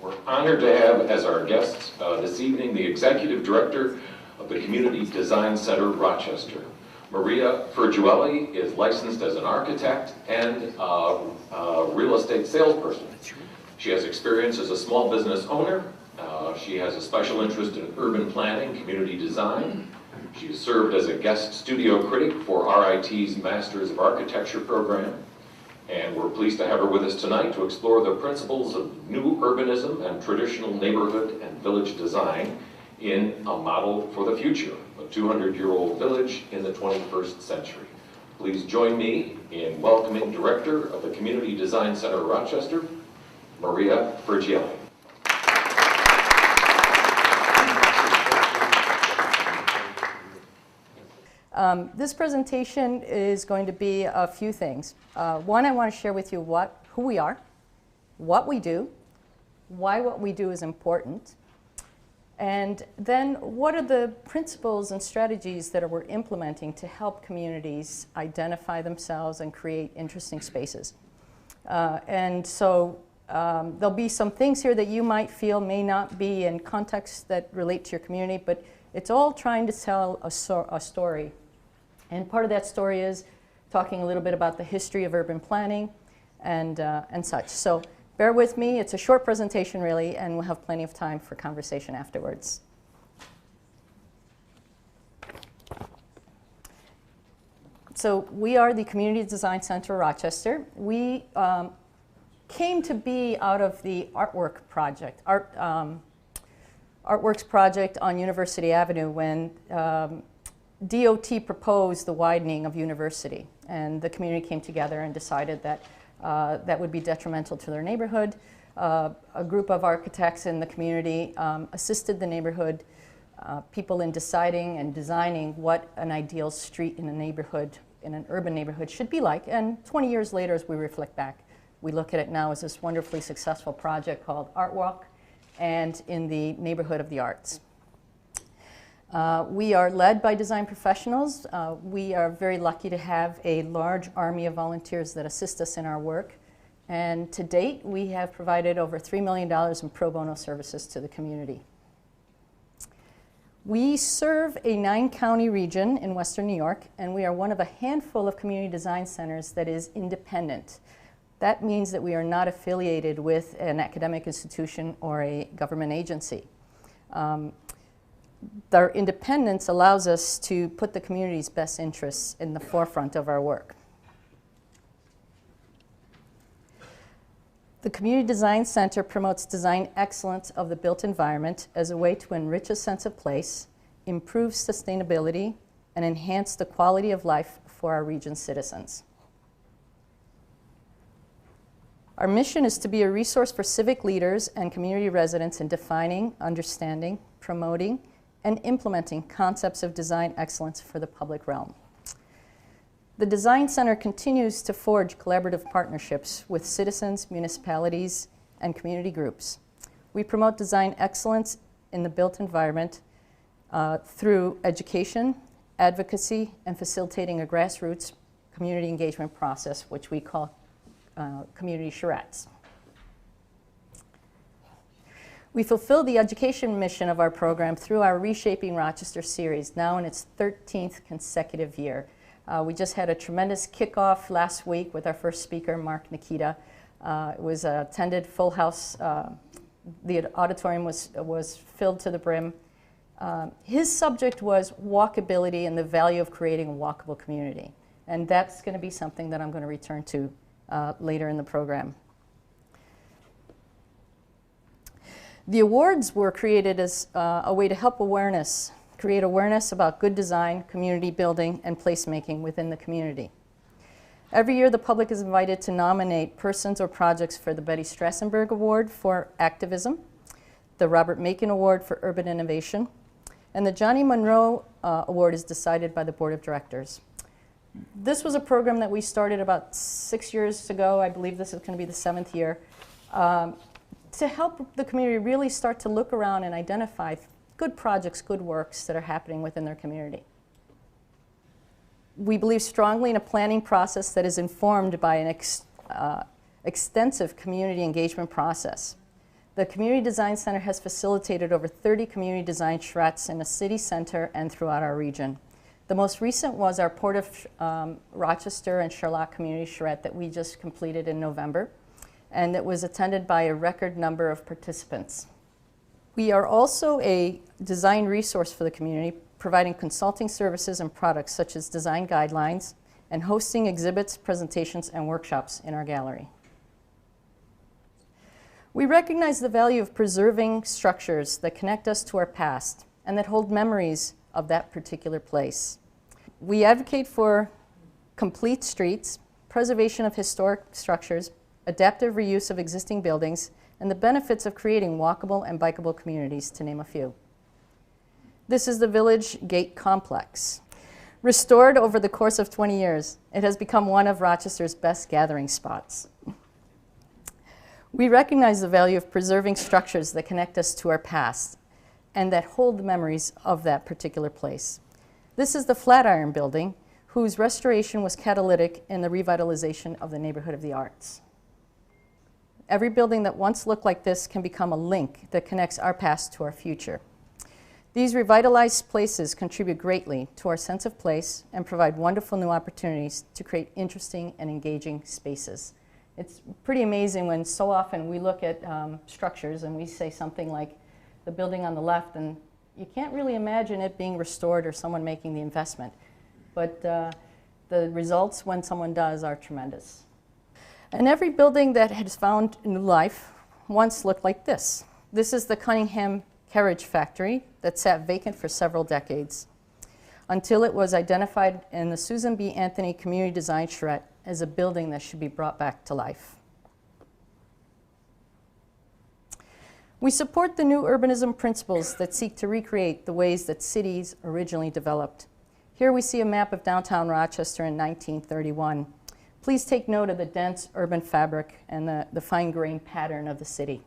We're honored to have as our guests this evening the Executive Director of the Community Design Center, Rochester. Maria Ferguelli is licensed as an architect and a real estate salesperson. She has experience as a small business owner. She has a special interest in urban planning, community design. She has served as a guest studio critic for RIT's Masters of Architecture program. And we're pleased to have her with us tonight to explore the principles of new urbanism and traditional neighborhood and village design in a model for the future, a 200-year-old village in the 21st century. Please join me in welcoming Director of the Community Design Center, Rochester, Maria Ferguelli. This presentation is going to be a few things. One, I want to share with you who we are, what we do, why what we do is important, and then what are the principles and strategies that we're implementing to help communities identify themselves and create interesting spaces. And so there'll be some things here that you might feel may not be in context that relate to your community, but it's all trying to tell a story. And part of that story is talking a little bit about the history of urban planning and such. So bear with me. It's a short presentation, really, and we'll have plenty of time for conversation afterwards. So we are the Community Design Center Rochester. We came to be out of the artworks project on University Avenue when DOT proposed the widening of University, and the community came together and decided that that would be detrimental to their neighborhood. A group of architects in the community assisted the neighborhood people in deciding and designing what an ideal street in a neighborhood, in an urban neighborhood, should be like. And 20 years later, as we reflect back, we look at it now as this wonderfully successful project called Art Walk, and in the neighborhood of the arts. We are led by design professionals. We are very lucky to have a large army of volunteers that assist us in our work. And to date, we have provided over $3 million in pro bono services to the community. We serve a 9-county region in Western New York, and we are one of a handful of community design centers that is independent. That means that we are not affiliated with an academic institution or a government agency. Our independence allows us to put the community's best interests in the forefront of our work. The Community Design Center promotes design excellence of the built environment as a way to enrich a sense of place, improve sustainability, and enhance the quality of life for our region's citizens. Our mission is to be a resource for civic leaders and community residents in defining, understanding, promoting, and implementing concepts of design excellence for the public realm. The Design Center continues to forge collaborative partnerships with citizens, municipalities, and community groups. We promote design excellence in the built environment through education, advocacy, and facilitating a grassroots community engagement process, which we call community charrettes. We fulfill the education mission of our program through our Reshaping Rochester series, now in its 13th consecutive year. We just had a tremendous kickoff last week with our first speaker, Mark Nikita. It was attended full house. The auditorium was filled to the brim. His subject was walkability and the value of creating a walkable community. And that's going to be something that I'm going to return to later in the program. The awards were created as a way to help create awareness about good design, community building, and placemaking within the community. Every year, the public is invited to nominate persons or projects for the Betty Strassenberg Award for Activism, the Robert Macon Award for Urban Innovation, and the Johnny Monroe Award is decided by the Board of Directors. This was a program that we started about 6 years ago. I believe this is going to be the 7th year. To help the community really start to look around and identify good projects, good works that are happening within their community. We believe strongly in a planning process that is informed by an extensive community engagement process. The Community Design Center has facilitated over 30 community design charrettes in the city center and throughout our region. The most recent was our Port of Rochester and Charlotte community charrette that we just completed in November, and it was attended by a record number of participants. We are also a design resource for the community, providing consulting services and products such as design guidelines and hosting exhibits, presentations, and workshops in our gallery. We recognize the value of preserving structures that connect us to our past and that hold memories of that particular place. We advocate for complete streets, preservation of historic structures, adaptive reuse of existing buildings, and the benefits of creating walkable and bikeable communities, to name a few. This is the Village Gate Complex. Restored over the course of 20 years, it has become one of Rochester's best gathering spots. We recognize the value of preserving structures that connect us to our past and that hold the memories of that particular place. This is the Flatiron Building, whose restoration was catalytic in the revitalization of the neighborhood of the arts. Every building that once looked like this can become a link that connects our past to our future. These revitalized places contribute greatly to our sense of place and provide wonderful new opportunities to create interesting and engaging spaces. It's pretty amazing when so often we look at structures and we say something like the building on the left, and you can't really imagine it being restored or someone making the investment. But the results when someone does are tremendous. And every building that has found new life once looked like this. This is the Cunningham Carriage Factory that sat vacant for several decades until it was identified in the Susan B. Anthony Community Design Charrette as a building that should be brought back to life. We support the new urbanism principles that seek to recreate the ways that cities originally developed. Here we see a map of downtown Rochester in 1931. Please take note of the dense urban fabric and the fine-grained pattern of the city.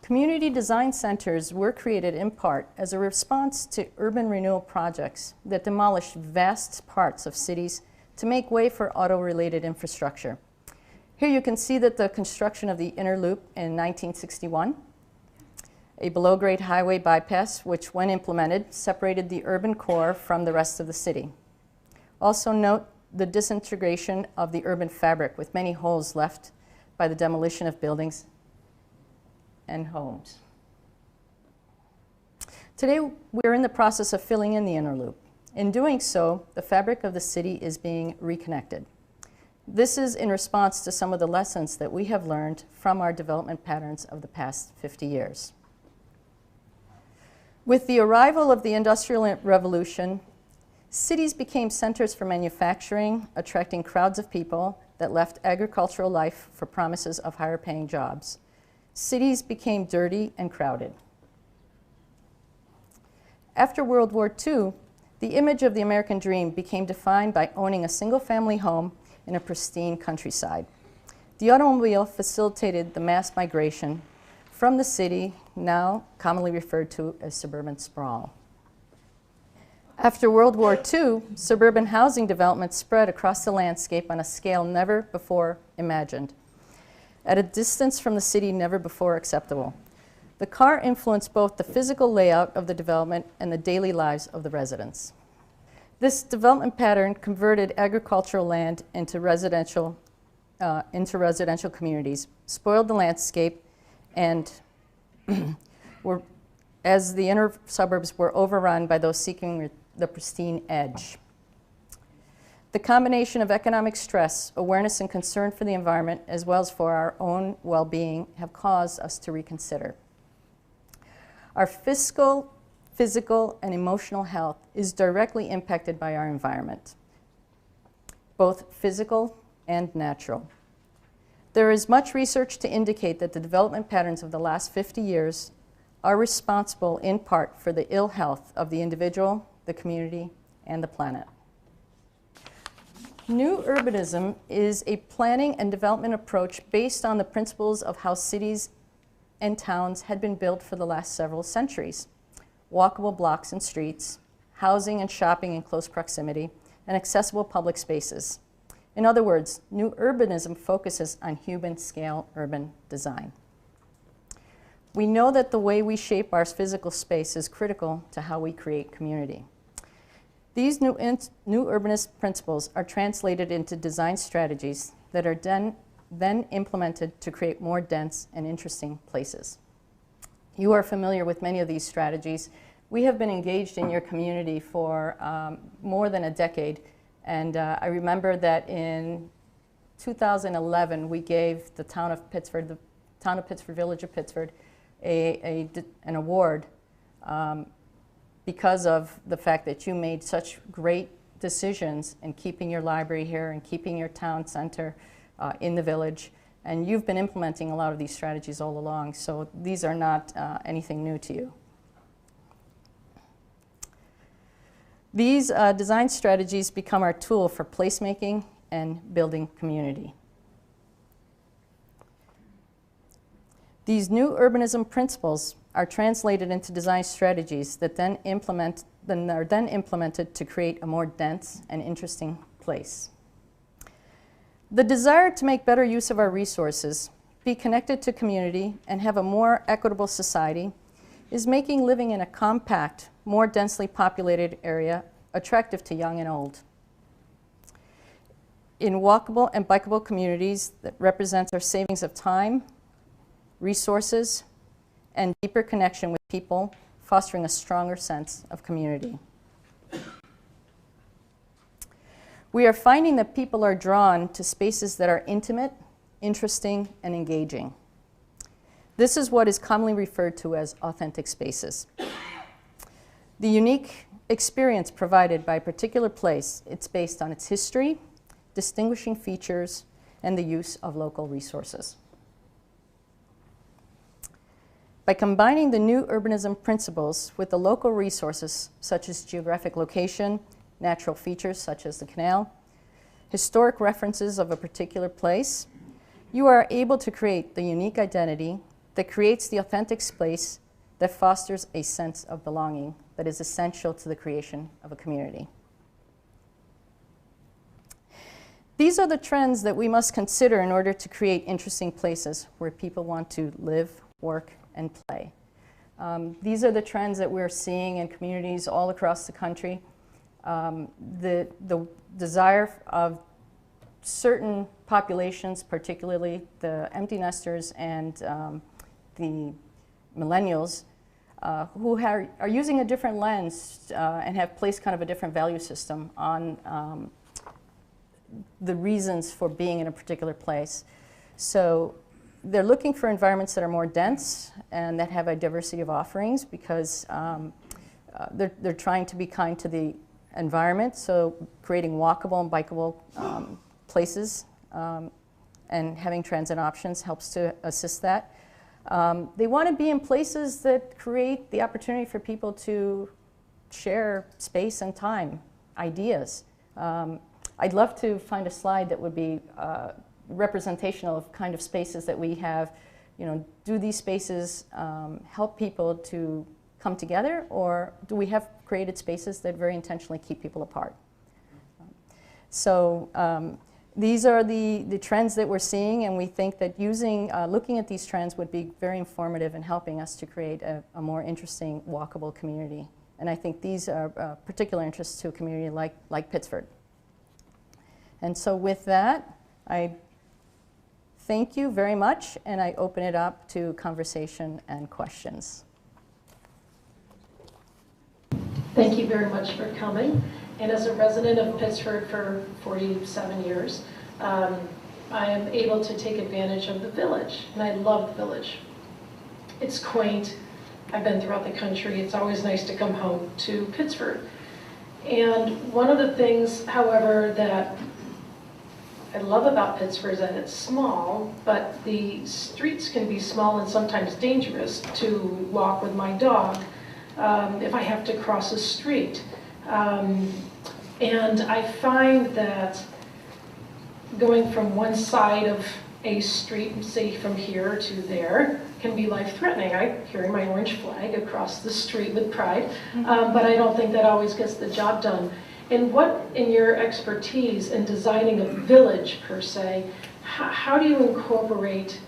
Community design centers were created in part as a response to urban renewal projects that demolished vast parts of cities to make way for auto-related infrastructure. Here you can see that the construction of the inner loop in 1961, a below-grade highway bypass which, when implemented, separated the urban core from the rest of the city. Also note the disintegration of the urban fabric with many holes left by the demolition of buildings and homes. Today, we're in the process of filling in the inner loop. In doing so, the fabric of the city is being reconnected. This is in response to some of the lessons that we have learned from our development patterns of the past 50 years. With the arrival of the Industrial Revolution, cities became centers for manufacturing, attracting crowds of people that left agricultural life for promises of higher paying jobs. Cities became dirty and crowded. After World War II, the image of the American dream became defined by owning a single-family home in a pristine countryside. The automobile facilitated the mass migration from the city, now commonly referred to as suburban sprawl. After World War II, suburban housing development spread across the landscape on a scale never before imagined, at a distance from the city never before acceptable. The car influenced both the physical layout of the development and the daily lives of the residents. This development pattern converted agricultural land into residential communities, spoiled the landscape, and as the inner suburbs were overrun by those seeking the pristine edge. The combination of economic stress, awareness, and concern for the environment, as well as for our own well-being, have caused us to reconsider. Our fiscal, physical, and emotional health is directly impacted by our environment, both physical and natural. There is much research to indicate that the development patterns of the last 50 years are responsible in part for the ill health of the individual, the community, and the planet. New urbanism is a planning and development approach based on the principles of how cities and towns had been built for the last several centuries. Walkable blocks and streets, housing and shopping in close proximity, and accessible public spaces. In other words, new urbanism focuses on human-scale urban design. We know that the way we shape our physical space is critical to how we create community. These new urbanist principles are translated into design strategies that are then implemented to create more dense and interesting places. You are familiar with many of these strategies. We have been engaged in your community for more than a decade, and I remember that in 2011 we gave the town of Pittsford, Village of Pittsford, an award because of the fact that you made such great decisions in keeping your library here and keeping your town center in the village. And you've been implementing a lot of these strategies all along, so these are not anything new to you. These design strategies become our tool for placemaking and building community. These new urbanism principles are translated into design strategies that are then implemented to create a more dense and interesting place. The desire to make better use of our resources, be connected to community, and have a more equitable society is making living in a compact, more densely populated area attractive to young and old. In walkable and bikeable communities that represent our savings of time, resources, and deeper connection with people, fostering a stronger sense of community. We are finding that people are drawn to spaces that are intimate, interesting, and engaging. This is what is commonly referred to as authentic spaces. The unique experience provided by a particular place, it's based on its history, distinguishing features, and the use of local resources. By combining the new urbanism principles with the local resources, such as geographic location, natural features such as the canal, historic references of a particular place, you are able to create the unique identity that creates the authentic space that fosters a sense of belonging that is essential to the creation of a community. These are the trends that we must consider in order to create interesting places where people want to live, work, and play. These are the trends that we're seeing in communities all across the country. The desire of certain populations, particularly the empty nesters and the millennials, who are using a different lens and have placed kind of a different value system on the reasons for being in a particular place. So they're looking for environments that are more dense and that have a diversity of offerings because they're trying to be kind to the environment, so creating walkable and bikeable places and having transit options helps to assist that. They want to be in places that create the opportunity for people to share space and time, ideas. I'd love to find a slide that would be representational of kind of spaces that we have. You know, do these spaces help people to come together, or do we have created spaces that very intentionally keep people apart? These are the trends that we're seeing, and we think that looking at these trends would be very informative in helping us to create a more interesting, walkable community. And I think these are particular interests to a community like Pittsford. And so with that, I thank you very much, and I open it up to conversation and questions. Thank you very much for coming. And as a resident of Pittsford for 47 years, I am able to take advantage of the village, and I love the village. It's quaint. I've been throughout the country. It's always nice to come home to Pittsford. And one of the things, however, that I love about Pittsford is that it's small, but the streets can be small and sometimes dangerous to walk with my dog if I have to cross a street. And I find that going from one side of a street, say from here to there, can be life-threatening. I carry my orange flag across the street with pride, but I don't think that always gets the job done. And what, in your expertise in designing a village per se, how do you incorporate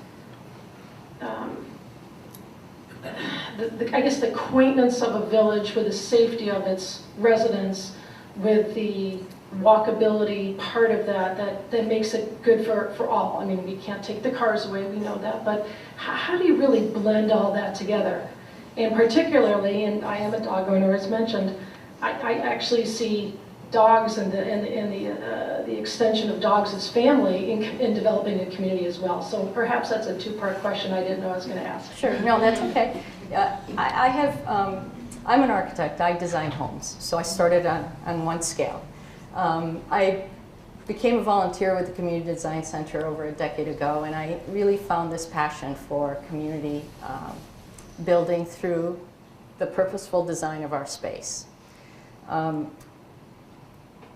I guess the quaintness of a village with the safety of its residents, with the walkability part of that makes it good for all. I mean, we can't take the cars away, we know that, but how do you really blend all that together? And particularly, and I am a dog owner as mentioned, I actually see dogs and the extension of dogs as family in developing a community as well. So perhaps that's a two-part question I didn't know I was going to ask. Sure, no, that's okay. I'm an architect, I design homes, so I started on one scale. I became a volunteer with the Community Design Center over a decade ago, and I really found this passion for community building through the purposeful design of our space.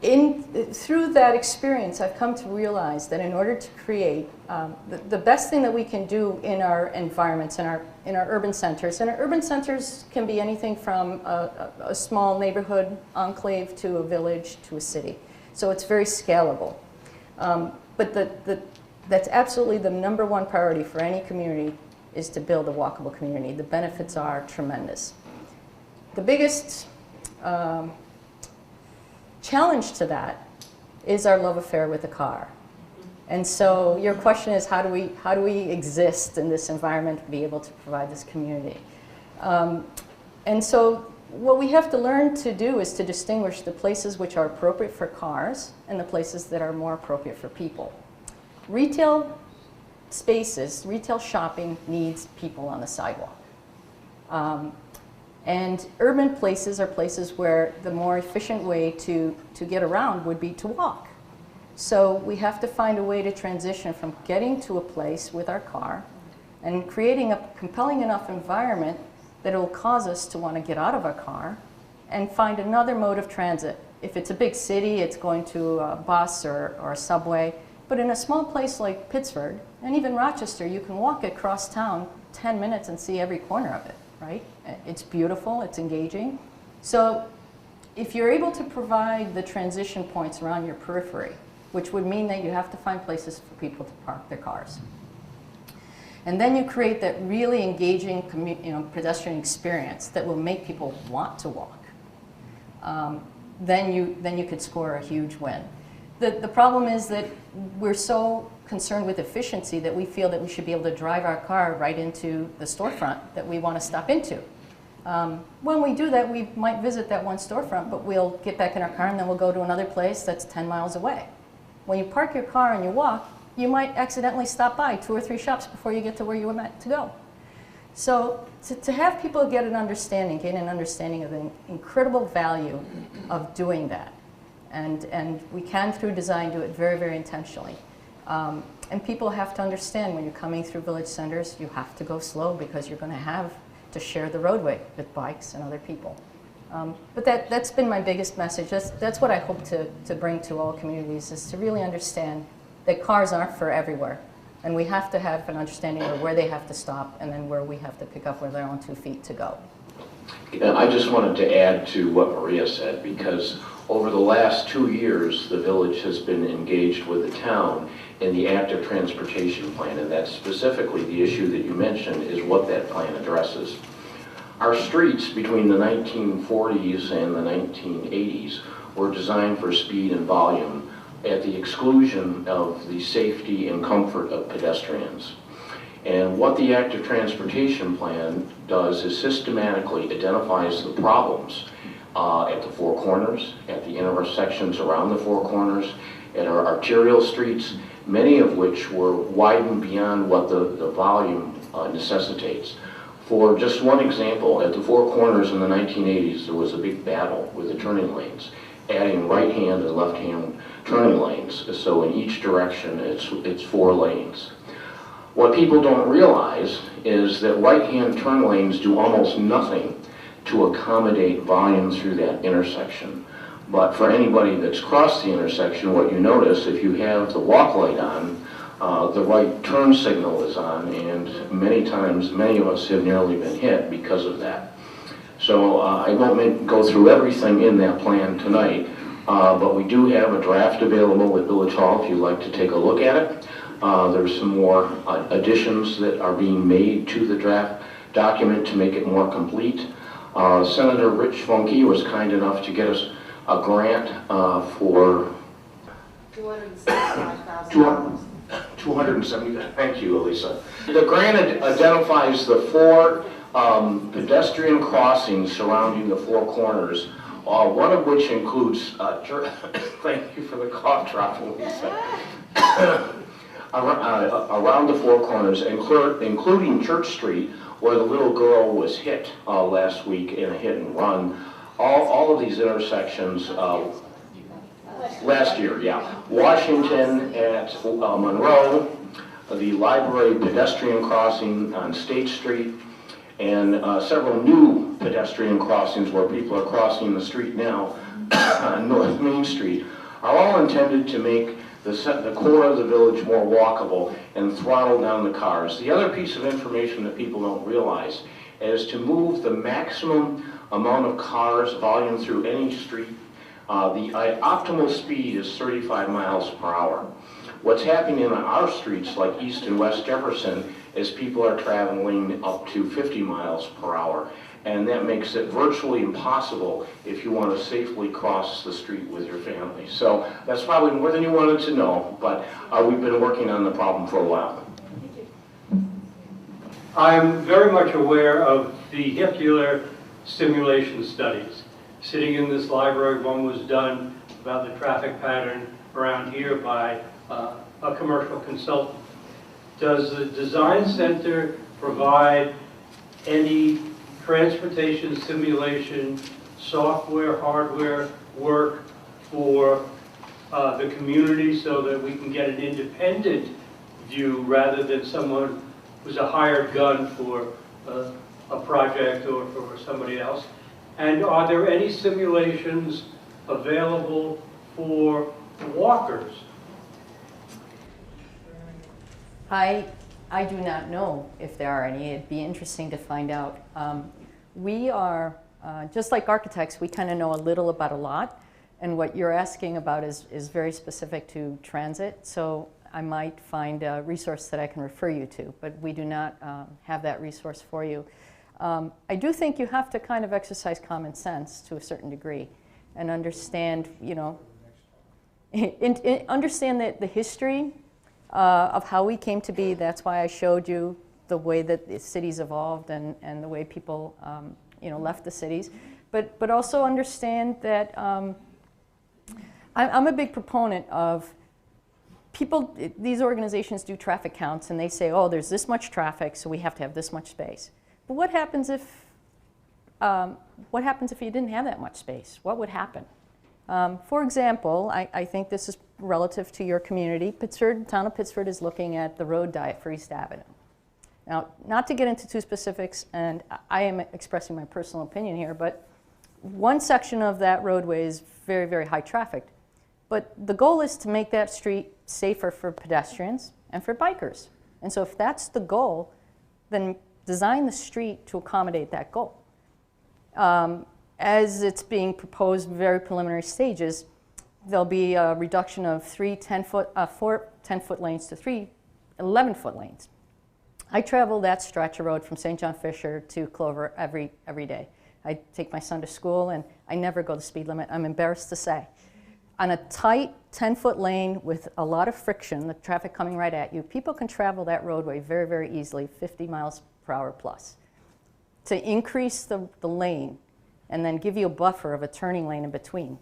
Through that experience, I've come to realize that in order to create the best thing that we can do in our environments, in our urban centers, and our urban centers can be anything from a small neighborhood enclave to a village to a city. So it's very scalable. But that's absolutely the #1 priority for any community, is to build a walkable community. The benefits are tremendous. The biggest challenge to that is our love affair with the car. And so your question is, how do we exist in this environment and be able to provide this community? And so what we have to learn to do is to distinguish the places which are appropriate for cars and the places that are more appropriate for people. Retail spaces, retail shopping needs people on the sidewalk. And urban places are places where the more efficient way to get around would be to walk. So we have to find a way to transition from getting to a place with our car and creating a compelling enough environment that it will cause us to want to get out of our car and find another mode of transit. If it's a big city, it's going to a bus or a subway. But in a small place like Pittsford, and even Rochester, you can walk across town 10 minutes and see every corner of it, right? It's beautiful, it's engaging. So if you're able to provide the transition points around your periphery, which would mean that you have to find places for people to park their cars. And then you create that really engaging pedestrian experience that will make people want to walk. Then you could score a huge win. The problem is that we're so concerned with efficiency that we feel that we should be able to drive our car right into the storefront that we want to stop into. When we do that, we might visit that one storefront, but we'll get back in our car and then we'll go to another place that's 10 miles away. When you park your car and you walk, you might accidentally stop by 2 or 3 shops before you get to where you were meant to go. So to have people gain an understanding of the incredible value of doing that. And we can, through design, do it very, very intentionally. And people have to understand when you're coming through village centers, you have to go slow because you're going to have to share the roadway with bikes and other people. But that's been my biggest message. That's what I hope to bring to all communities, is to really understand that cars aren't for everywhere. And we have to have an understanding of where they have to stop and then where we have to pick up where they're on 2 feet to go. I just wanted to add to what Maria said, because over the last 2 years, the village has been engaged with the town in the active transportation plan, and that's specifically the issue that you mentioned is what that plan addresses. Our streets between the 1940s and the 1980s were designed for speed and volume at the exclusion of the safety and comfort of pedestrians. And what the active transportation plan does is systematically identifies the problems at the 4 corners, at the intersections around the 4 corners, at our arterial streets, many of which were widened beyond what the volume necessitates. For just one example, at the 4 corners in the 1980s, there was a big battle with the turning lanes, adding right-hand and left-hand turning lanes. So in each direction, it's 4 lanes. What people don't realize is that right-hand turn lanes do almost nothing to accommodate volume through that intersection. But for anybody that's crossed the intersection, what you notice, if you have the walk light on, the right turn signal is on, and many times, many of us have nearly been hit because of that. So I won't go through everything in that plan tonight, but we do have a draft available at Village Hall if you'd like to take a look at it. There's some more additions that are being made to the draft document to make it more complete. Senator Rich Funke was kind enough to get us a grant for $275,000. 270, thank you, Elisa. The grant identifies the 4 pedestrian crossings surrounding the 4 corners, one of which includes, thank you for the cough drop, Elisa, around the 4 corners, including Church Street, where the little girl was hit last week in a hit and run. All of these intersections, last year, yeah. Washington at Monroe, the library pedestrian crossing on State Street, and several new pedestrian crossings where people are crossing the street now on North Main Street, are all intended to make the core of the village more walkable and throttle down the cars. The other piece of information that people don't realize is to move the maximum amount of cars volume through any street. The optimal speed is 35 miles per hour. What's happening on our streets, like East and West Jefferson, is people are traveling up to 50 miles per hour. And that makes it virtually impossible if you want to safely cross the street with your family. So that's probably more than you wanted to know, but we've been working on the problem for a while. I'm very much aware of vehicular simulation studies. Sitting in this library, one was done about the traffic pattern around here by a commercial consultant. Does the Design Center provide any transportation simulation, software, hardware work for the community so that we can get an independent view rather than someone who's a hired gun for a project or for somebody else? And are there any simulations available for walkers? I do not know if there are any. It'd be interesting to find out. We are, just like architects, we kind of know a little about a lot. And what you're asking about is very specific to transit. So I might find a resource that I can refer you to, but we do not have that resource for you. I do think you have to kind of exercise common sense to a certain degree and understand, you know, understand the history of how we came to be. That's why I showed you the way that the cities evolved and the way people, you know, left the cities. But also understand that I'm a big proponent of people, these organizations do traffic counts and they say, oh, there's this much traffic, so we have to have this much space. But what happens if you didn't have that much space? What would happen? For example, I think this is relative to your community. Pittsford, town of Pittsford is looking at the road diet for East Avenue. Now, not to get into too specifics, and I am expressing my personal opinion here, but one section of that roadway is very, very high trafficked. But the goal is to make that street safer for pedestrians and for bikers. And so if that's the goal, then design the street to accommodate that goal. As it's being proposed in very preliminary stages, there'll be a reduction of 4 10-foot lanes to 3 11-foot lanes. I travel that stretch of road from St. John Fisher to Clover every day. I take my son to school and I never go the speed limit, I'm embarrassed to say. On a tight 10-foot lane with a lot of friction, the traffic coming right at you, people can travel that roadway very, very easily, 50 miles per hour plus. To increase the lane and then give you a buffer of a turning lane in between,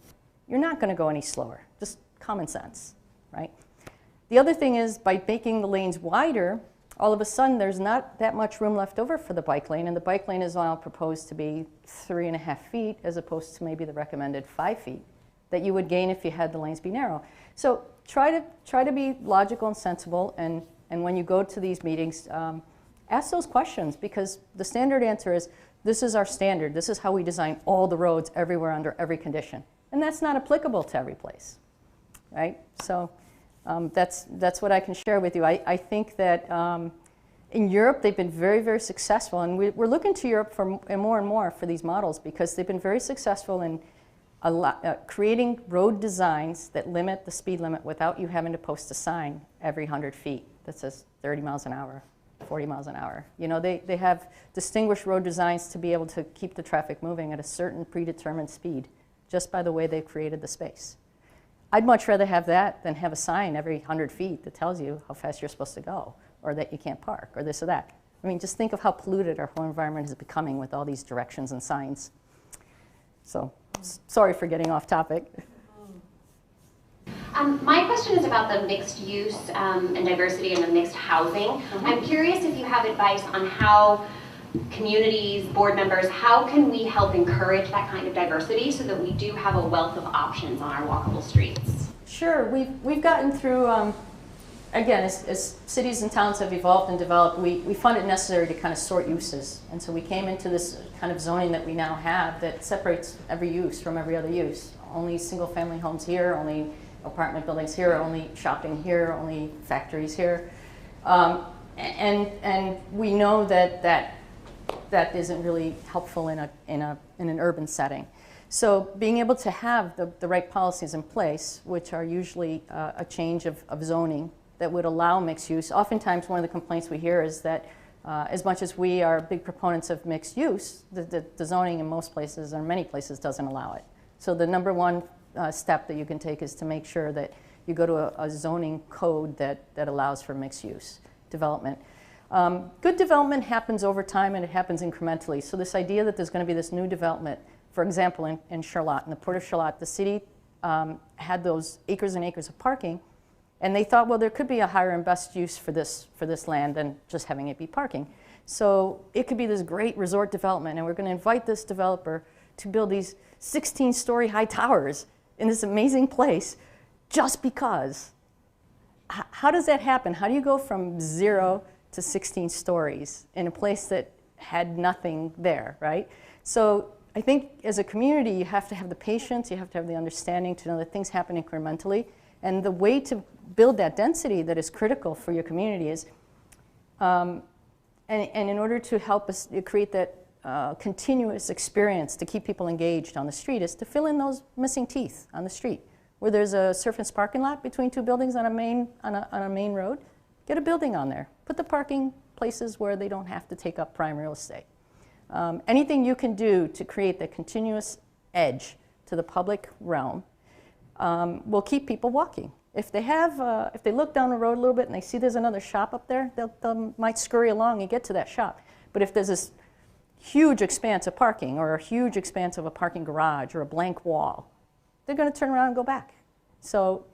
you're not going to go any slower. Just common sense, right? The other thing is, by making the lanes wider, all of a sudden there's not that much room left over for the bike lane, and the bike lane is now proposed to be 3.5 feet as opposed to maybe the recommended 5 feet that you would gain if you had the lanes be narrow. So try to be logical and sensible, and when you go to these meetings, ask those questions, because the standard answer is, this is our standard, this is how we design all the roads everywhere under every condition. And that's not applicable to every place, right? So that's what I can share with you. I think that in Europe, they've been very, very successful, and we're looking to Europe for more and more for these models, because they've been very successful in creating road designs that limit the speed limit without you having to post a sign every 100 feet that says 30 miles an hour, 40 miles an hour. You know, they have distinguished road designs to be able to keep the traffic moving at a certain predetermined speed, just by the way they've created the space. I'd much rather have that than have a sign every 100 feet that tells you how fast you're supposed to go, or that you can't park, or this or that. I mean, just think of how polluted our whole environment is becoming with all these directions and signs. So, sorry for getting off topic. My question is about the mixed use and diversity and the mixed housing. I'm curious if you have advice on how communities, board members, how can we help encourage that kind of diversity so that we do have a wealth of options on our walkable streets? Sure, we've gotten through, again, as cities and towns have evolved and developed, we found it necessary to kind of sort uses. And so we came into this kind of zoning that we now have that separates every use from every other use. Only single family homes here, only apartment buildings here, only shopping here, only factories here. And we know that isn't really helpful in an urban setting. So being able to have the right policies in place, which are usually a change of zoning that would allow mixed use. Oftentimes one of the complaints we hear is that as much as we are big proponents of mixed use, the zoning in most places or many places doesn't allow it. So the number one step that you can take is to make sure that you go to a zoning code that allows for mixed use development. Good development happens over time and it happens incrementally. So this idea that there's going to be this new development, for example, in Charlotte, in the Port of Charlotte, the city had those acres and acres of parking, and they thought, well, there could be a higher and best use for this land than just having it be parking. So it could be this great resort development, and we're going to invite this developer to build these 16-story high towers in this amazing place just because. How does that happen? How do you go from 0 to 16 stories in a place that had nothing there, right? So I think as a community, you have to have the patience, you have to have the understanding to know that things happen incrementally. And the way to build that density that is critical for your community is, and in order to help us create that continuous experience to keep people engaged on the street, is to fill in those missing teeth on the street. Where there's a surface parking lot between two buildings on a main road, get a building on there. Put the parking places where they don't have to take up prime real estate. Anything you can do to create that continuous edge to the public realm will keep people walking. If they look down the road a little bit and they see there's another shop up there, they might scurry along and get to that shop. But if there's this huge expanse of parking or a huge expanse of a parking garage or a blank wall, they're going to turn around and go back. So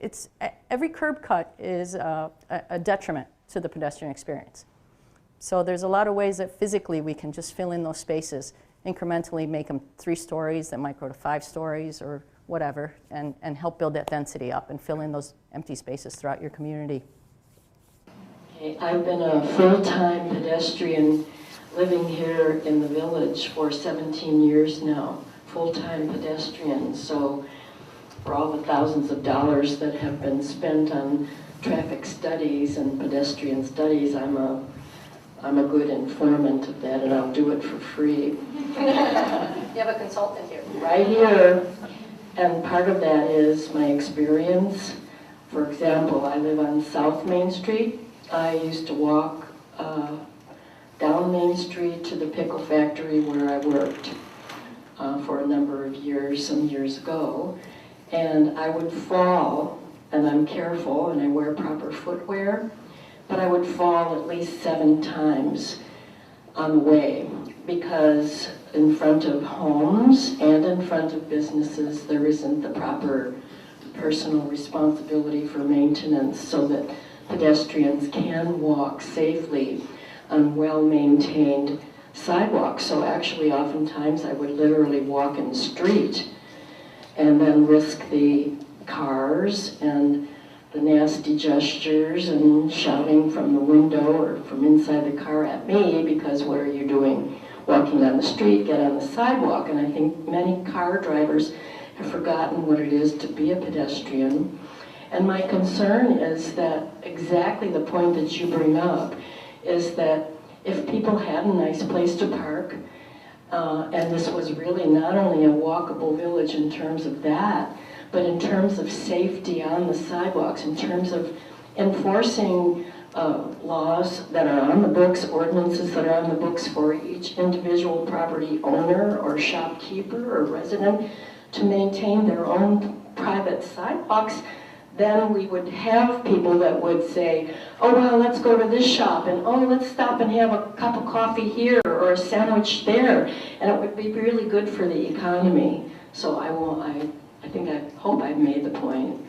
every curb cut is a detriment to the pedestrian experience. So there's a lot of ways that physically we can just fill in those spaces, incrementally make them 3 stories that might grow to 5 stories or whatever, and help build that density up and fill in those empty spaces throughout your community. Okay, I've been a full-time pedestrian living here in the village for 17 years now, full-time pedestrian. So for all the thousands of dollars that have been spent on traffic studies and pedestrian studies, I'm a good informant of that, and I'll do it for free. You have a consultant here. Right here. And part of that is my experience. For example, I live on South Main Street. I used to walk down Main Street to the pickle factory where I worked for a number of years, some years ago. And I would fall, and I'm careful, and I wear proper footwear, but I would fall at least 7 times on the way, because in front of homes and in front of businesses, there isn't the proper personal responsibility for maintenance so that pedestrians can walk safely on well-maintained sidewalks. So actually, oftentimes, I would literally walk in the street and then risk the cars and the nasty gestures and shouting from the window or from inside the car at me, because what are you doing walking on the street? Get on the sidewalk. And I think many car drivers have forgotten what it is to be a pedestrian. And my concern is that exactly the point that you bring up is that if people had a nice place to park, and this was really not only a walkable village in terms of that, but in terms of safety on the sidewalks, in terms of enforcing laws that are on the books, ordinances that are on the books for each individual property owner or shopkeeper or resident to maintain their own private sidewalks, then we would have people that would say, oh, well, let's go to this shop, and oh, let's stop and have a cup of coffee here or a sandwich there, and it would be really good for the economy. So I hope I've made the point.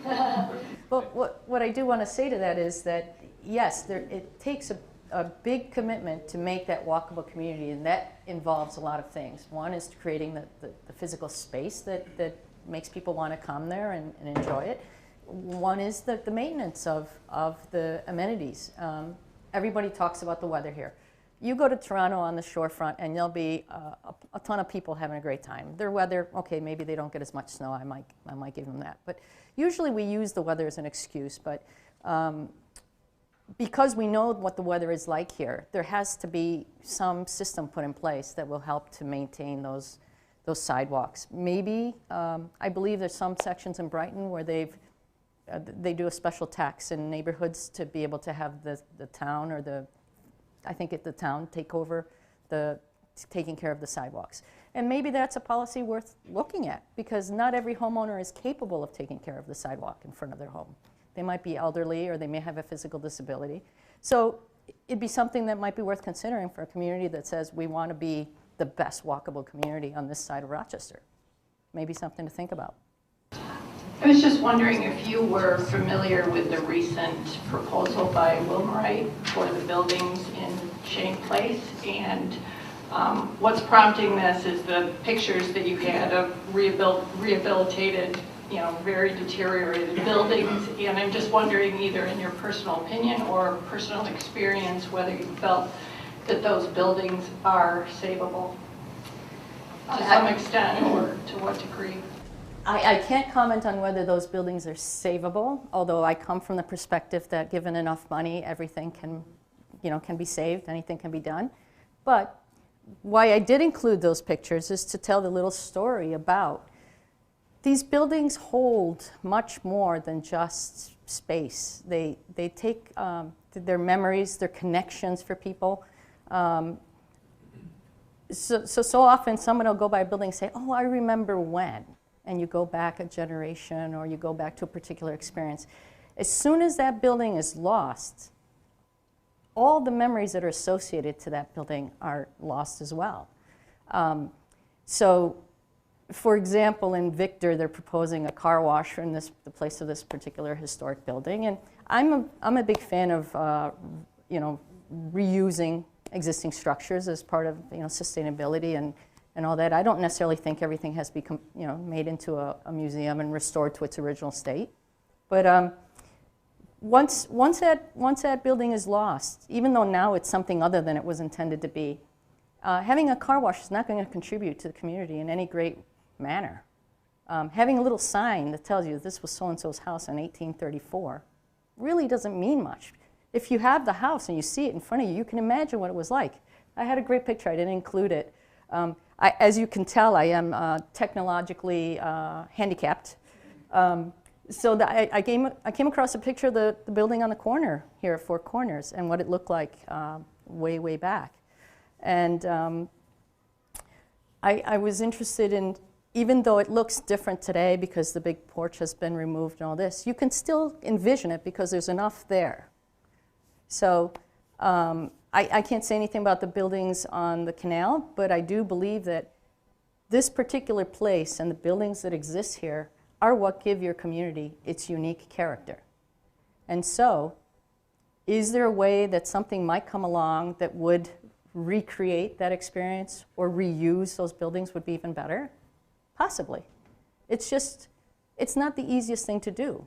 But what I do want to say to that is that, yes, it takes a big commitment to make that walkable community, and that involves a lot of things. One is creating the physical space that makes people want to come there and enjoy it. One is the maintenance of the amenities. Everybody talks about the weather here. You go to Toronto on the shorefront and there'll be a ton of people having a great time. Their weather, okay, maybe they don't get as much snow, I might give them that. But usually we use the weather as an excuse, but because we know what the weather is like here, there has to be some system put in place that will help to maintain those sidewalks. Maybe, I believe there's some sections in Brighton where they do a special tax in neighborhoods to be able to have the town or the town take over taking care of the sidewalks. And maybe that's a policy worth looking at, because not every homeowner is capable of taking care of the sidewalk in front of their home. They might be elderly or they may have a physical disability. So it'd be something that might be worth considering for a community that says we want to be the best walkable community on this side of Rochester. Maybe something to think about. I was just wondering if you were familiar with the recent proposal by Wilmerite for the buildings in Shane Place, and what's prompting this is the pictures that you had of rehabilitated, very deteriorated buildings, and I'm just wondering, either in your personal opinion or personal experience, whether you felt that those buildings are savable to some extent, or to what degree. I can't comment on whether those buildings are savable, although I come from the perspective that given enough money, everything can be saved, anything can be done. But why I did include those pictures is to tell the little story about these buildings hold much more than just space. They take their memories, their connections for people. So often someone will go by a building and say, oh, I remember when. And you go back a generation or you go back to a particular experience. As soon as that building is lost, all the memories that are associated to that building are lost as well. So, for example, in Victor, they're proposing a car wash in the place of this particular historic building. And I'm a big fan of reusing existing structures as part of sustainability and all that. I don't necessarily think everything has to be made into a museum and restored to its original state. But once that building is lost, even though now it's something other than it was intended to be, having a car wash is not going to contribute to the community in any great manner. Having a little sign that tells you this was so-and-so's house in 1834 really doesn't mean much. If you have the house and you see it in front of you, you can imagine what it was like. I had a great picture. I didn't include it. As you can tell, I am technologically handicapped. So I came across a picture of the building on the corner here at Four Corners and what it looked like way back. And I was interested in, even though it looks different today because the big porch has been removed and all this, you can still envision it because there's enough there. So I can't say anything about the buildings on the canal, but I do believe that this particular place and the buildings that exist here are what give your community its unique character. And so, is there a way that something might come along that would recreate that experience or reuse those buildings would be even better? Possibly. It's not the easiest thing to do.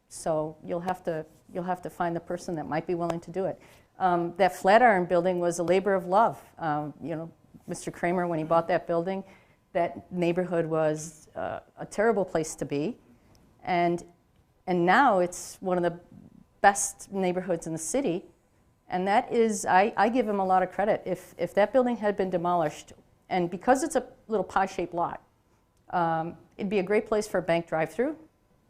So you'll have to find the person that might be willing to do it. That Flatiron building was a labor of love. Mr. Kramer, when he bought that building, that neighborhood was a terrible place to be. And now it's one of the best neighborhoods in the city. And that is, I give him a lot of credit. If that building had been demolished, and because it's a little pie-shaped lot, it'd be a great place for a bank drive-through,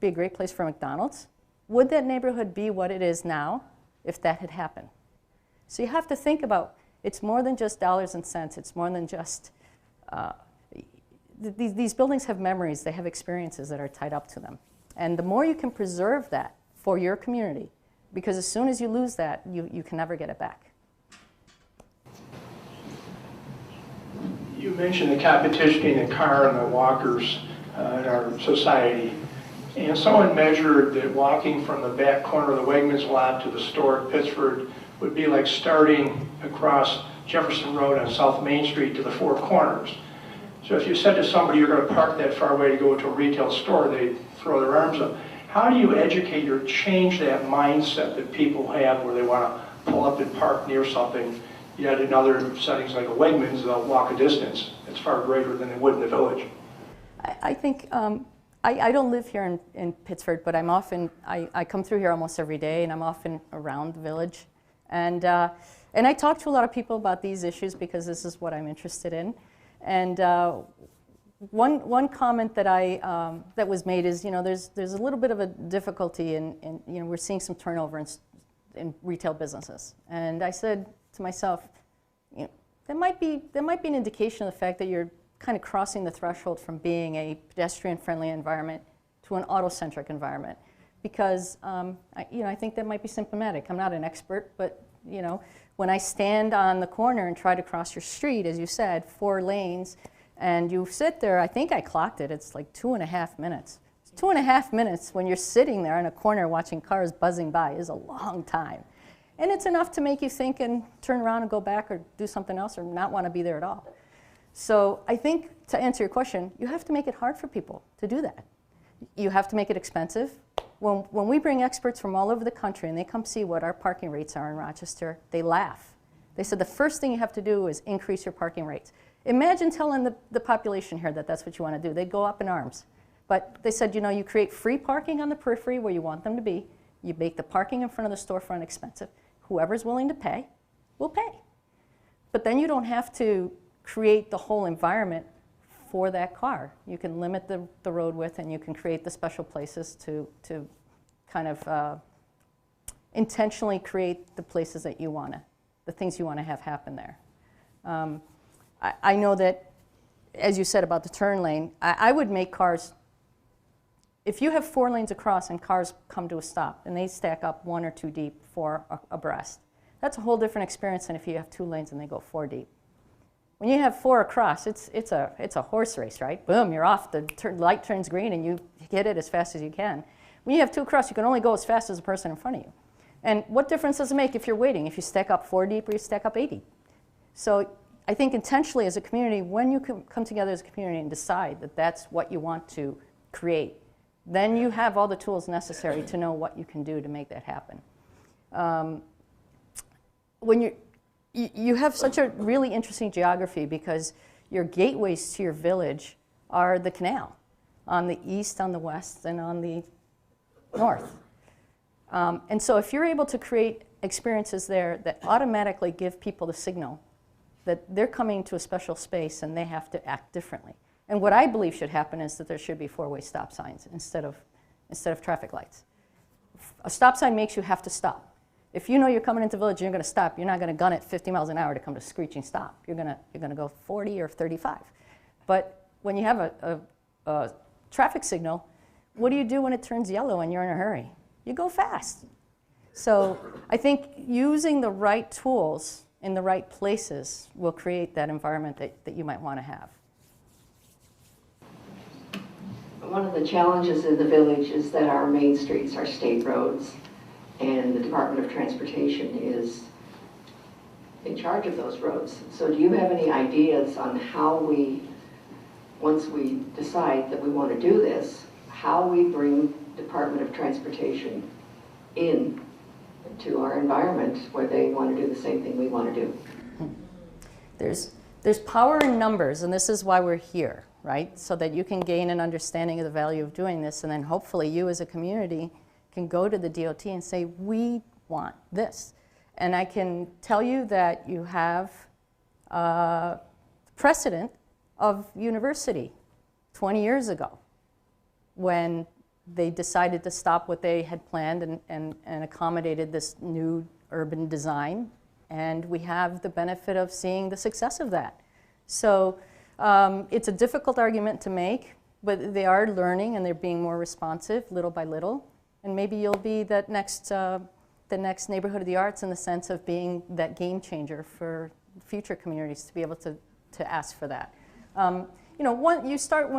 be a great place for McDonald's. Would that neighborhood be what it is now if that had happened. So you have to think about, it's more than just dollars and cents. It's more than just, these buildings have memories. They have experiences that are tied up to them. And the more you can preserve that for your community, because as soon as you lose that, you can never get it back. You mentioned the competition between the car and the walkers in our society. And someone measured that walking from the back corner of the Wegmans lot to the store at Pittsford would be like starting across Jefferson Road on South Main Street to the Four Corners. So if you said to somebody you're going to park that far away to go to a retail store, they'd throw their arms up. How do you educate or change that mindset that people have where they want to pull up and park near something? Yet in other settings like a Wegmans, they'll walk a distance. It's far greater than they would in the village. I think, I don't live here in Pittsford, but I come through here almost every day, and I'm often around the village. And I talk to a lot of people about these issues because this is what I'm interested in. And one comment that that was made is, there's a little bit of a difficulty in we're seeing some turnover in retail businesses. And I said to myself, that might be an indication of the fact that you're kind of crossing the threshold from being a pedestrian-friendly environment to an auto-centric environment, because I think that might be symptomatic. I'm not an expert, but when I stand on the corner and try to cross your street, as you said, 4 lanes, and you sit there, I think I clocked it, it's like 2.5 minutes. 2.5 minutes when you're sitting there in a corner watching cars buzzing by is a long time. And it's enough to make you think and turn around and go back or do something else or not want to be there at all. So I think, to answer your question, you have to make it hard for people to do that. You have to make it expensive. When we bring experts from all over the country and they come see what our parking rates are in Rochester, they laugh. They said the first thing you have to do is increase your parking rates. Imagine telling the population here that that's what you want to do. They'd go up in arms. But they said, you create free parking on the periphery where you want them to be. You make the parking in front of the storefront expensive. Whoever's willing to pay will pay. But then you don't have to create the whole environment for that car. You can limit the road width, and you can create the special places to kind of intentionally create the places that you want to, the things you want to have happen there. I know that, as you said about the turn lane, I would make cars, if you have 4 lanes across and cars come to a stop and they stack up 1 or 2 deep, 4 abreast, that's a whole different experience than if you have 2 lanes and they go 4 deep. When you have 4 across, it's a horse race, right? Boom, you're off, the light turns green and you hit it as fast as you can. When you have 2 across, you can only go as fast as the person in front of you. And what difference does it make if you're waiting, if you stack up 4 deep or you stack up 8 deep? So I think intentionally as a community, when you come together as a community and decide that that's what you want to create, then you have all the tools necessary to know what you can do to make that happen. When you have such a really interesting geography because your gateways to your village are the canal on the east, on the west, and on the north. And so if you're able to create experiences there that automatically give people the signal that they're coming to a special space and they have to act differently. And what I believe should happen is that there should be 4-way stop signs instead of traffic lights. A stop sign makes you have to stop. If you know you're coming into the village and you're going to stop, you're not going to gun it 50 miles an hour to come to a screeching stop. You're going to go 40 or 35. But when you have a traffic signal, what do you do when it turns yellow and you're in a hurry? You go fast. So I think using the right tools in the right places will create that environment that you might want to have. One of the challenges in the village is that our main streets are state roads, and the Department of Transportation is in charge of those roads. So do you have any ideas on how we, once we decide that we want to do this, how we bring Department of Transportation in to our environment where they want to do the same thing we want to do? There's power in numbers, and this is why we're here, right? So that you can gain an understanding of the value of doing this, and then hopefully you as a community can go to the DOT and say, we want this. And I can tell you that you have precedent of university 20 years ago when they decided to stop what they had planned and accommodated this new urban design, and we have the benefit of seeing the success of that. So it's a difficult argument to make, but they are learning and they're being more responsive little by little. And maybe you'll be that the next neighborhood of the arts in the sense of being that game changer for future communities to be able to ask for that. You know, you start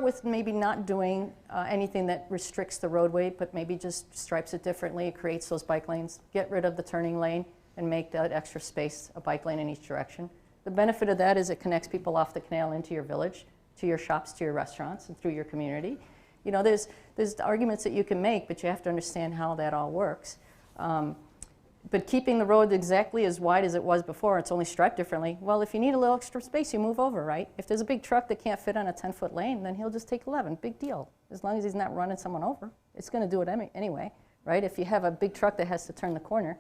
with maybe not doing anything that restricts the roadway, but maybe just stripes it differently, creates those bike lanes, get rid of the turning lane, and make that extra space a bike lane in each direction. The benefit of that is it connects people off the canal into your village, to your shops, to your restaurants, and through your community. You know, there's arguments that you can make, but you have to understand how that all works. But keeping the road exactly as wide as it was before, it's only striped differently. Well, if you need a little extra space, you move over, right? If there's a big truck that can't fit on a 10-foot lane, then he'll just take 11. Big deal. As long as he's not running someone over, it's going to do it anyway, right? If you have a big truck that has to turn the corner,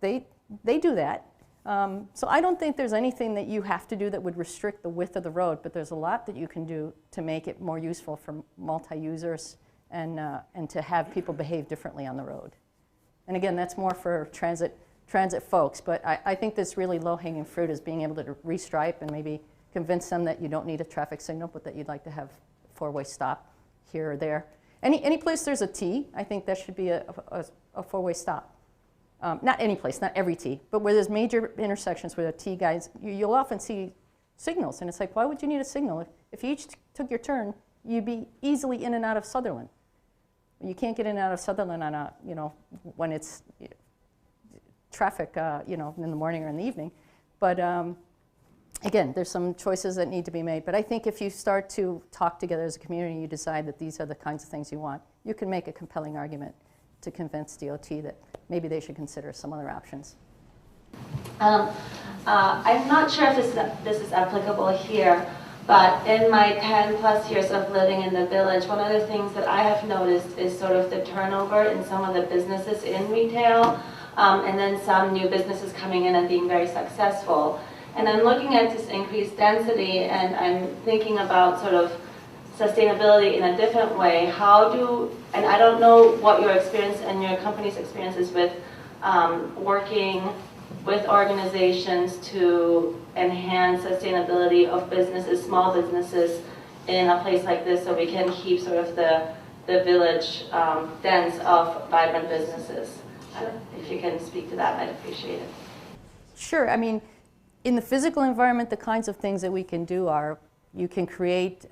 they do that. So I don't think there's anything that you have to do that would restrict the width of the road, but there's a lot that you can do to make it more useful for multi-users and to have people behave differently on the road. And again, that's more for transit folks, but I think this really low-hanging fruit is being able to restripe and maybe convince them that you don't need a traffic signal, but that you'd like to have a four-way stop here or there. Any place there's a T, I think that should be a four-way stop. Not any place, not every T, but where there's major intersections where the T guys, you'll often see signals, and it's like, why would you need a signal? If you each took your turn, you'd be easily in and out of Sutherland. You can't get in and out of Sutherland on a, you know, when it's traffic, you know, in the morning or in the evening. But again, there's some choices that need to be made. But I think if you start to talk together as a community, you decide that these are the kinds of things you want, you can make a compelling argument to convince DOT that maybe they should consider some other options. I'm not sure if this is applicable here, but in my 10+ years of living in the village, one of the things that I have noticed is sort of the turnover in some of the businesses in retail, and then some new businesses coming in and being very successful. And I'm looking at this increased density, and I'm thinking about sort of sustainability in a different way. And I don't know what your experience and your company's experience is with working with organizations to enhance sustainability of businesses, small businesses in a place like this, so we can keep sort of the village dense of vibrant businesses. Sure. If you can speak to that, I'd appreciate it. Sure. I mean, in the physical environment, the kinds of things that we can do are, you can create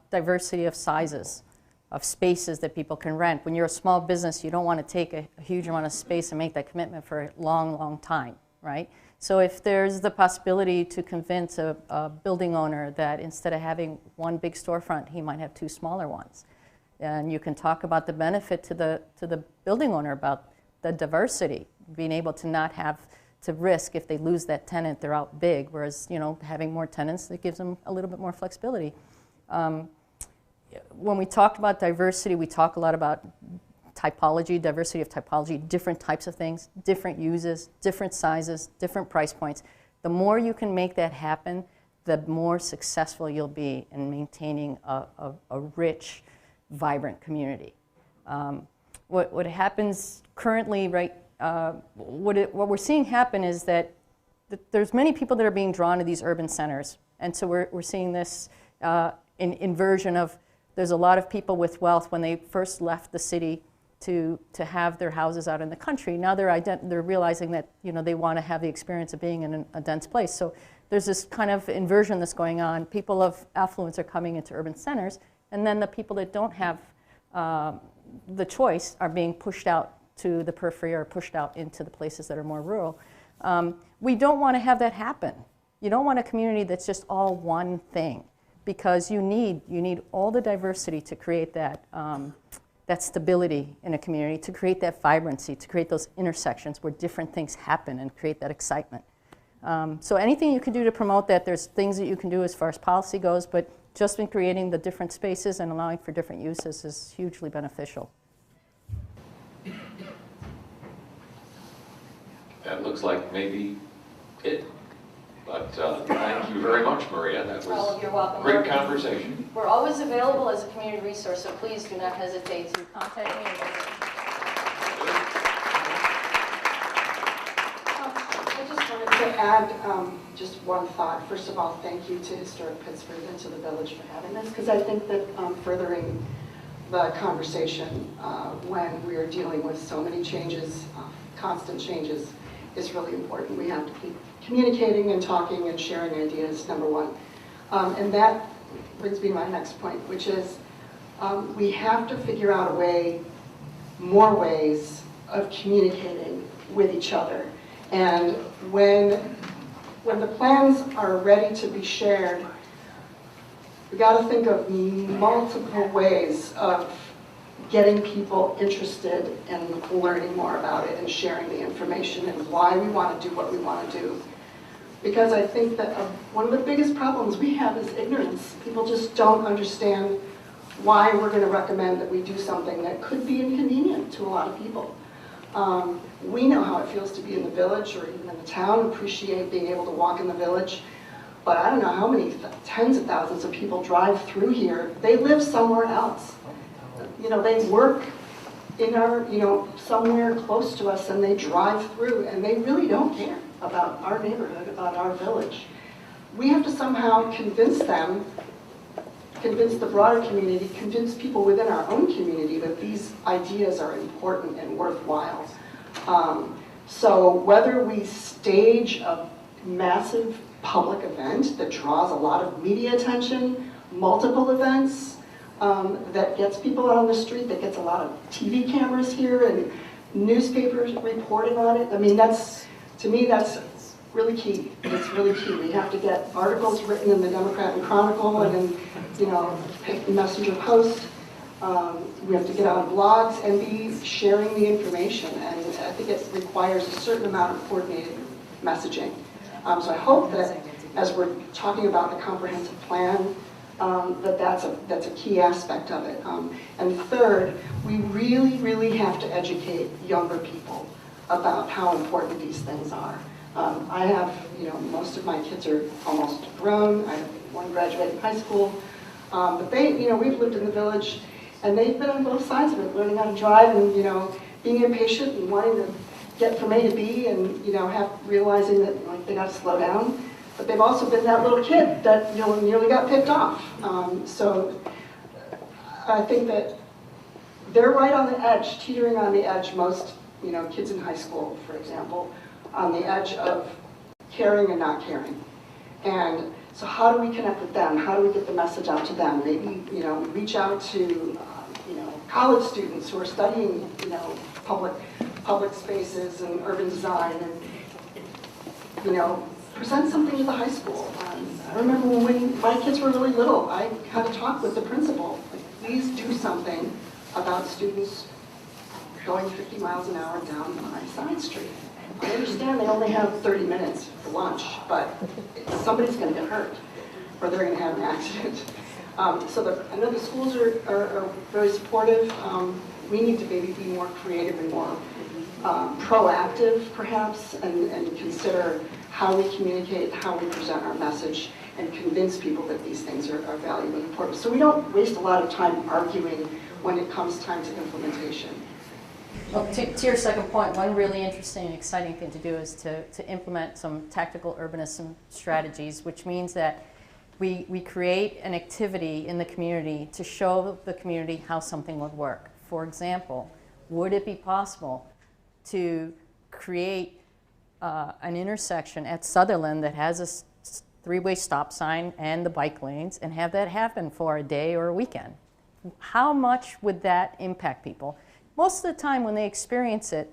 diversity of sizes, of spaces that people can rent. When you're a small business, you don't want to take a huge amount of space and make that commitment for a long, long time, right? So if there's the possibility to convince a building owner that instead of having one big storefront, he might have two smaller ones. And you can talk about the benefit to the building owner about the diversity, being able to not have to risk if they lose that tenant, they're out big, whereas, you know, having more tenants, that gives them a little bit more flexibility. When we talk about diversity, we talk a lot about typology, diversity of typology, different types of things, different uses, different sizes, different price points. The more you can make that happen, the more successful you'll be in maintaining a rich, vibrant community. What happens currently, right, what we're seeing happen is that there's many people that are being drawn to these urban centers. And so we're seeing this inversion of, there's a lot of people with wealth when they first left the city to have their houses out in the country. Now they're realizing that, you know, they want to have the experience of being in a dense place. So there's this kind of inversion that's going on. People of affluence are coming into urban centers, and then the people that don't have the choice are being pushed out to the periphery or pushed out into the places that are more rural. We don't want to have that happen. You don't want a community that's just all one thing, because you need all the diversity to create that, that stability in a community, to create that vibrancy, to create those intersections where different things happen and create that excitement. So anything you can do to promote that, there's things that you can do as far as policy goes, but just in creating the different spaces and allowing for different uses is hugely beneficial. That looks like maybe it. But thank you very much, Maria. That was You're welcome. a great conversation. We're always available as a community resource, so please do not hesitate to contact me. add just one thought. First of all, thank you to Historic Pittsford and to the village for having this, because I think that furthering the conversation when we are dealing with so many changes, constant changes, is really important. We have to keep communicating and talking and sharing ideas, number one. And that brings me to my next point, which is we have to figure out a way, more ways of communicating with each other. And when the plans are ready to be shared, we got to think of multiple ways of getting people interested in learning more about it and sharing the information and why we want to do what we want to do. Because I think that one of the biggest problems we have is ignorance. People just don't understand why we're going to recommend that we do something that could be inconvenient to a lot of people. We know how it feels to be in the village or even in the town, appreciate being able to walk in the village. But I don't know how many tens of thousands of people drive through here. They live somewhere else. You know, they work in our, somewhere close to us, and they drive through, and they really don't care about our neighborhood, about our village. We have to somehow convince them, convince the broader community, convince people within our own community that these ideas are important and worthwhile. So whether we stage a massive public event that draws a lot of media attention, multiple events, that gets people out on the street, that gets a lot of TV cameras here and newspapers reporting on it. I mean, to me, that's really key. It's really key. We have to get articles written in the Democrat and Chronicle and in, Messenger Post. We have to get on blogs and be sharing the information. And I think it requires a certain amount of coordinated messaging. So I hope that as we're talking about the comprehensive plan, that's a key aspect of it. And third, we really, really have to educate younger people about how important these things are. I have, most of my kids are almost grown. I have one graduating high school. But they, we've lived in the village, and they've been on both sides of it, learning how to drive and, being impatient and wanting to get from A to B and, realizing that they got to slow down. But they've also been that little kid that nearly got picked off. So I think that they're right on the edge, teetering on the edge. Most kids in high school, for example, on the edge of caring and not caring. And so how do we connect with them? How do we get the message out to them? Maybe reach out to college students who are studying public spaces and urban design, and present something to the high school. I remember when my kids were really little, I had a talk with the principal. Please do something about students going 50 miles an hour down my side street. I understand they only have 30 minutes for lunch, but somebody's going to get hurt, or they're going to have an accident. I know the schools are very supportive. We need to maybe be more creative and more proactive, perhaps, and consider how we communicate, how we present our message, and convince people that these things are valuable and important. So we don't waste a lot of time arguing when it comes time to implementation. Well, to your second point, one really interesting and exciting thing to do is to implement some tactical urbanism strategies, which means that we create an activity in the community to show the community how something would work. For example, would it be possible to create an intersection at Sutherland that has a three-way stop sign and the bike lanes, and have that happen for a day or a weekend? How much would that impact people? Most of the time when they experience it,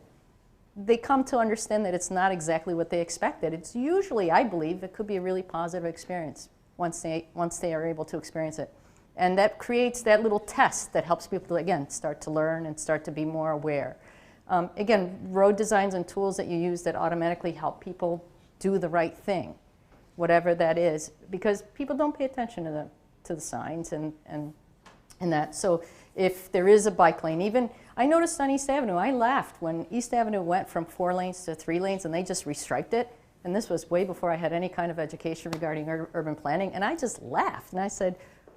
they come to understand that it's not exactly what they expected. It's usually, I believe, it could be a really positive experience once they are able to experience it. And that creates that little test that helps people to, again, start to learn and start to be more aware. Again, road designs and tools that you use that automatically help people do the right thing, whatever that is, because people don't pay attention to the signs and that. So if there is a bike lane, even, I noticed on East Avenue, I laughed when East Avenue went from 4 lanes to 3 lanes and they just restriped it. And this was way before I had any kind of education regarding urban planning. And I just laughed and I said,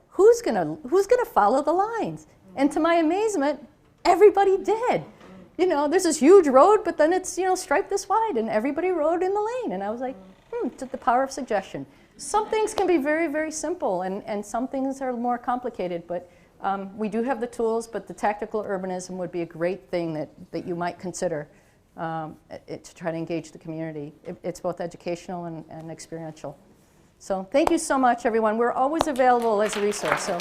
who's gonna follow the lines? And to my amazement, everybody did. There's this huge road, but then it's, striped this wide, and everybody rode in the lane. And I was like, to the power of suggestion. Some things can be very, very simple, and some things are more complicated, but we do have the tools, but the tactical urbanism would be a great thing that you might consider to try to engage the community. It's both educational and experiential. So thank you so much, everyone. We're always available as a resource. So.